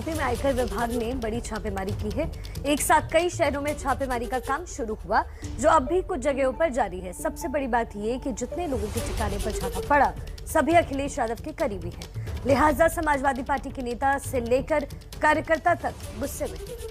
UP में आयकर विभाग ने बड़ी छापेमारी की है। एक साथ कई शहरों में छापेमारी का काम शुरू हुआ, जो अब भी कुछ जगहों पर जारी है। सबसे बड़ी बात यह कि जितने लोगों के ठिकाने पर छापा पड़ा, सभी अखिलेश यादव के करीबी हैं। लिहाजा समाजवादी पार्टी के नेता से लेकर कार्यकर्ता तक गुस्से में हैं।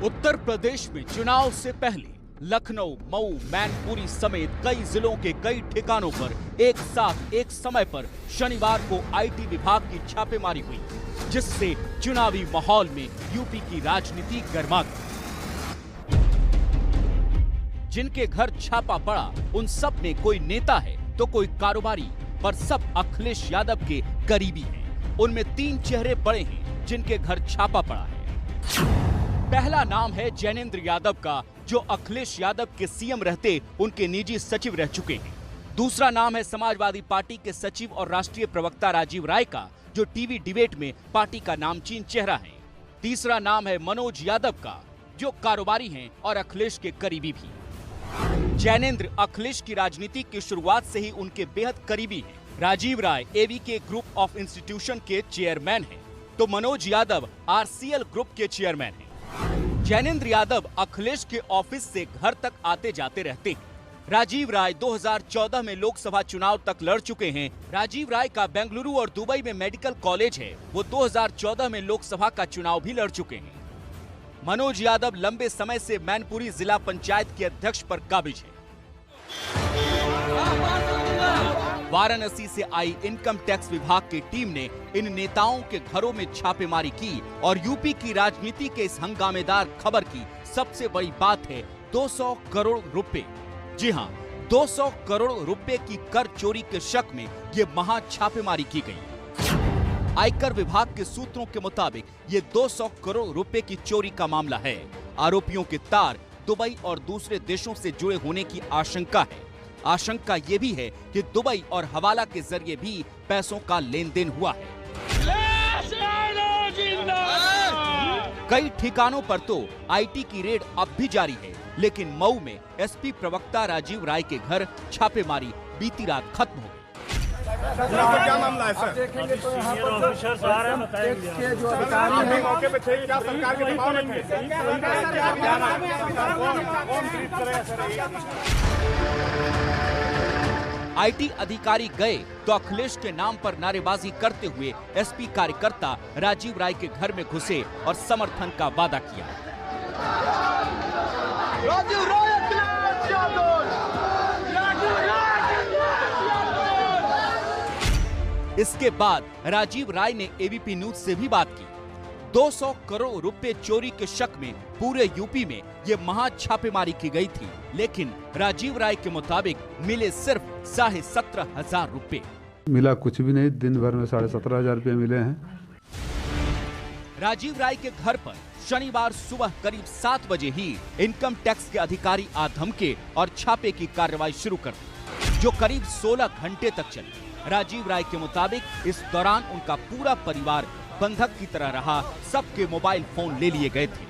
उत्तर प्रदेश में चुनाव से पहले लखनऊ, मऊ, मैनपुरी समेत कई जिलों के कई ठिकानों पर एक साथ एक समय पर शनिवार को आईटी विभाग की छापेमारी हुई, जिससे चुनावी माहौल में यूपी की राजनीति गर्मा गई। जिनके घर छापा पड़ा उन सब में कोई नेता है तो कोई कारोबारी, पर सब अखिलेश यादव के करीबी हैं। उनमें 3 चेहरे बड़े हैं जिनके घर छापा पड़ा है। पहला नाम है जैनेंद्र यादव का, जो अखिलेश यादव के सीएम रहते उनके निजी सचिव रह चुके हैं। दूसरा नाम है समाजवादी पार्टी के सचिव और राष्ट्रीय प्रवक्ता राजीव राय का, जो टीवी डिबेट में पार्टी का नामचीन चेहरा है। तीसरा नाम है मनोज यादव का, जो कारोबारी हैं और अखिलेश के करीबी भी। जैनेंद्र अखिलेश की राजनीति की शुरुआत से ही उनके बेहद करीबी हैं। राजीव राय एवीके ग्रुप ऑफ इंस्टीट्यूशन के चेयरमैन हैं, तो मनोज यादव आरसीएल ग्रुप के चेयरमैन हैं। जैनेंद्र यादव अखिलेश के ऑफिस से घर तक आते जाते रहते हैं। राजीव राय 2014 में लोकसभा चुनाव तक लड़ चुके हैं। राजीव राय का बेंगलुरु और दुबई में मेडिकल कॉलेज है। वो 2014 में लोकसभा का चुनाव भी लड़ चुके हैं। मनोज यादव लंबे समय से मैनपुरी जिला पंचायत के अध्यक्ष पर काबिज है। वाराणसी से आई इनकम टैक्स विभाग की टीम ने इन नेताओं के घरों में छापेमारी की और यूपी की राजनीति के इस हंगामेदार खबर की सबसे बड़ी बात है 200 करोड़ रुपए। जी हां, 200 करोड़ रुपए की कर चोरी के शक में ये महा छापेमारी की गई। आयकर विभाग के सूत्रों के मुताबिक ये 200 करोड़ रुपए की चोरी का मामला है। आरोपियों के तार दुबई और दूसरे देशों से जुड़े होने की आशंका है। आशंका ये भी है कि दुबई और हवाला के जरिए भी पैसों का लेन देन हुआ है। कई ठिकानों पर तो आईटी की रेड अब भी जारी है, लेकिन मऊ में एसपी प्रवक्ता राजीव राय के घर छापेमारी बीती रात खत्म हो गई। क्या मामला है सर? देखेंगे तो यहाँ पर जो अधिकारी हैं मौके पे थे, क्या सरकार के दबाव में थे? आईटी अधिकारी गए तो अखिलेश के नाम पर नारेबाजी करते हुए एसपी कार्यकर्ता राजीव राय के घर में घुसे और समर्थन का वादा किया। इसके बाद राजीव राय ने एबीपी न्यूज से भी बात की। 200 करोड़ रुपए चोरी के शक में पूरे यूपी में ये महा छापेमारी की गई थी, लेकिन राजीव राय के मुताबिक मिले सिर्फ 17,500 रुपए। मिला कुछ भी नहीं, दिन भर में 17,500 रुपए मिले हैं। राजीव राय के घर पर शनिवार सुबह करीब 7 बजे ही इनकम टैक्स के अधिकारी आ धमके और छापे की कार्रवाई शुरू कर दी, जो करीब 16 घंटे तक चली। राजीव राय के मुताबिक इस दौरान उनका पूरा परिवार बंधक की तरह रहा। सबके मोबाइल फोन ले लिए गए थे।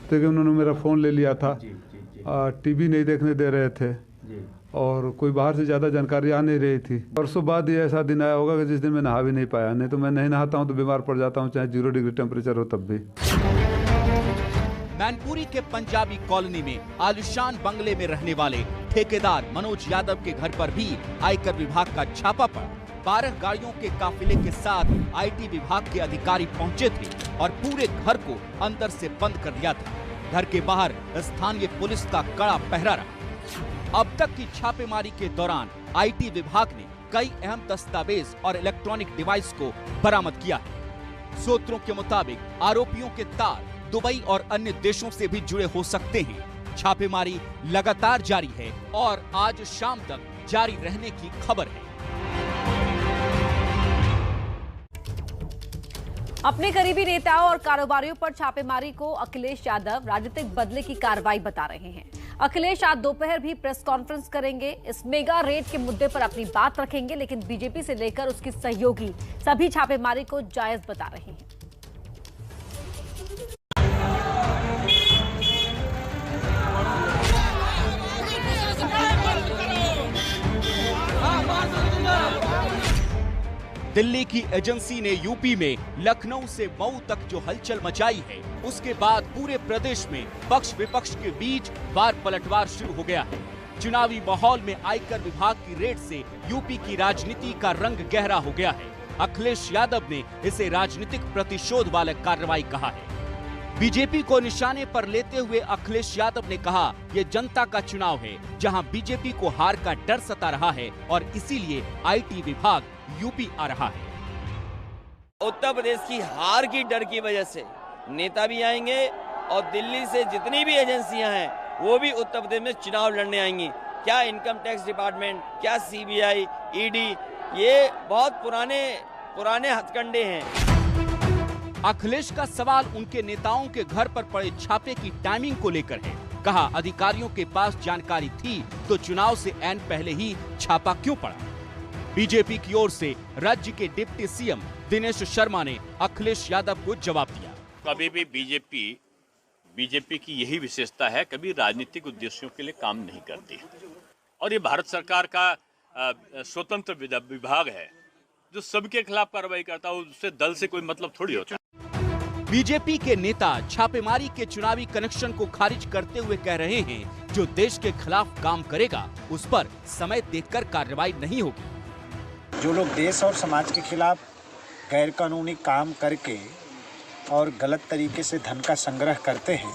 तो उन्होंने मेरा फोन ले लिया था, टीवी नहीं देखने दे रहे थे और कोई बाहर से ज्यादा जानकारी आ नहीं रही थी। परसों बाद ये ऐसा दिन आया होगा कि जिस दिन मैं नहा भी नहीं पाया। नहीं तो मैं नहीं नहाता हूँ तो बीमार पड़ जाता हूँ, चाहे 0 डिग्री टेम्परेचर हो तब भी। मैनपुरी के पंजाबी कॉलोनी में आलिशान बंगले में रहने वाले ठेकेदार मनोज यादव के घर पर भी आयकर विभाग का छापा पड़ा। 12 गाड़ियों के काफिले के साथ आईटी विभाग के अधिकारी पहुंचे थे और पूरे घर को अंदर से बंद कर दिया था। घर के बाहर स्थानीय पुलिस का कड़ा पहरा रहा। अब तक की छापेमारी के दौरान आईटी विभाग ने कई अहम दस्तावेज और इलेक्ट्रॉनिक डिवाइस को बरामद किया है। सूत्रों के मुताबिक आरोपियों के तार दुबई और अन्य देशों से भी जुड़े हो सकते हैं। छापेमारी लगातार जारी है और आज शाम तक जारी रहने की खबर है। अपने करीबी नेताओं और कारोबारियों पर छापेमारी को अखिलेश यादव राजनीतिक बदले की कार्रवाई बता रहे हैं। अखिलेश आज दोपहर भी प्रेस कॉन्फ्रेंस करेंगे। इस मेगा रेड के मुद्दे पर अपनी बात रखेंगे, लेकिन बीजेपी से लेकर उसकी सहयोगी सभी छापेमारी को जायज बता रहे हैं। दिल्ली की एजेंसी ने यूपी में लखनऊ से मऊ तक जो हलचल मचाई है, उसके बाद पूरे प्रदेश में पक्ष विपक्ष के बीच वार पलटवार शुरू हो गया है। चुनावी माहौल में आयकर विभाग की रेड से यूपी की राजनीति का रंग गहरा हो गया है। अखिलेश यादव ने इसे राजनीतिक प्रतिशोध वाला कार्रवाई कहा है। बीजेपी को निशाने पर लेते हुए अखिलेश यादव ने कहा, ये जनता का चुनाव है जहां बीजेपी को हार का डर सता रहा है और इसीलिए आईटी विभाग यूपी आ रहा है। उत्तर प्रदेश की हार की डर की वजह से नेता भी आएंगे और दिल्ली से जितनी भी एजेंसियां हैं वो भी उत्तर प्रदेश में चुनाव लड़ने आएंगी। क्या इनकम टैक्स डिपार्टमेंट, क्या सीबीआई, ईडी, ये बहुत पुराने हथकंडे हैं। अखिलेश का सवाल उनके नेताओं के घर पर पड़े छापे की टाइमिंग को लेकर है। कहा, अधिकारियों के पास जानकारी थी तो चुनाव से ऐन पहले ही छापा क्यों पड़ा। बीजेपी की ओर से राज्य के डिप्टी सीएम दिनेश शर्मा ने अखिलेश यादव को जवाब दिया। कभी भी बीजेपी की यही विशेषता है, कभी राजनीतिक उद्देश्यों के लिए काम नहीं करती और ये भारत सरकार का स्वतंत्र विभाग है जो सबके खिलाफ कार्रवाई करता है। उससे दल से कोई मतलब थोड़ी होता है। बीजेपी के नेता छापेमारी के चुनावी कनेक्शन को खारिज करते हुए कह रहे हैं, जो देश के खिलाफ काम करेगा उस पर समय देखकर कार्रवाई नहीं होगी। जो लोग देश और समाज के खिलाफ गैर कानूनी काम करके और गलत तरीके से धन का संग्रह करते हैं,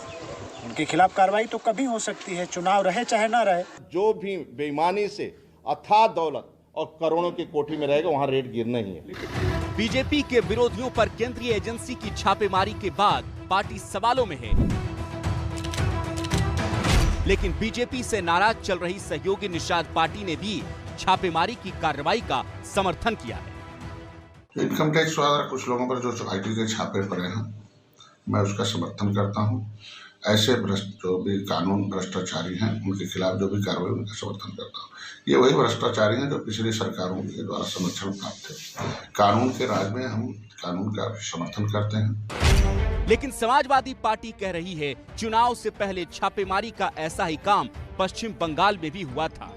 उनके खिलाफ कार्रवाई तो कभी हो सकती है, चुनाव रहे चाहे ना रहे। जो भी बेईमानी से अथाह दौलत और करोड़ों की कोठी में रहेगा वहां रेट गिरना ही है। बीजेपी के विरोधियों पर केंद्रीय एजेंसी की छापेमारी के बाद पार्टी सवालों में है, लेकिन बीजेपी से नाराज चल रही सहयोगी निषाद पार्टी ने भी छापेमारी की कार्रवाई का समर्थन किया है। इनकम टैक्स वाला कुछ लोगों पर जो आईटी के छापे पड़े हैं, मैं उसका समर्थन करता हूं। ऐसे जो भी कानून भ्रष्टाचारी हैं उनके खिलाफ जो भी कार्रवाई, उनका समर्थन करता हूँ। ये वही भ्रष्टाचारी हैं जो पिछली सरकारों के द्वारा संरक्षण प्राप्त थे। कानून के राज में हम कानून का समर्थन करते हैं। लेकिन समाजवादी पार्टी कह रही है, चुनाव से पहले छापेमारी का ऐसा ही काम पश्चिम बंगाल में भी हुआ था।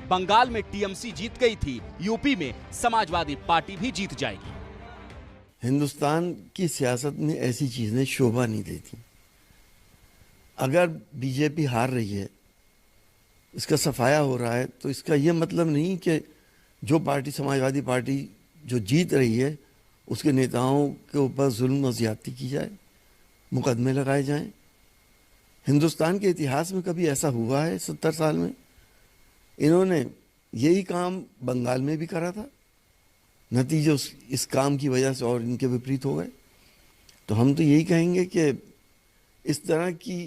बंगाल में टीएमसी जीत गई थी, यूपी में समाजवादी पार्टी भी जीत जाएगी। हिंदुस्तान की सियासत में ऐसी चीजें शोभा नहीं देती। अगर बीजेपी हार रही है, इसका सफाया हो रहा है, तो इसका ये मतलब नहीं कि जो पार्टी समाजवादी पार्टी जो जीत रही है उसके नेताओं के ऊपर जुल्म और ज्यादती की जाए, मुकदमे लगाए जाएं। हिंदुस्तान के इतिहास में कभी ऐसा हुआ है 70 साल में? इन्होंने यही काम बंगाल में भी करा था, नतीजे इस काम की वजह से और इनके विपरीत हो गए। तो हम तो यही कहेंगे कि इस तरह की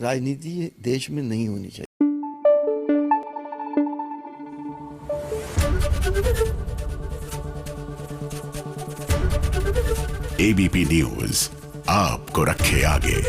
राजनीति देश में नहीं होनी चाहिए। एबीपी न्यूज आपको रखे आगे।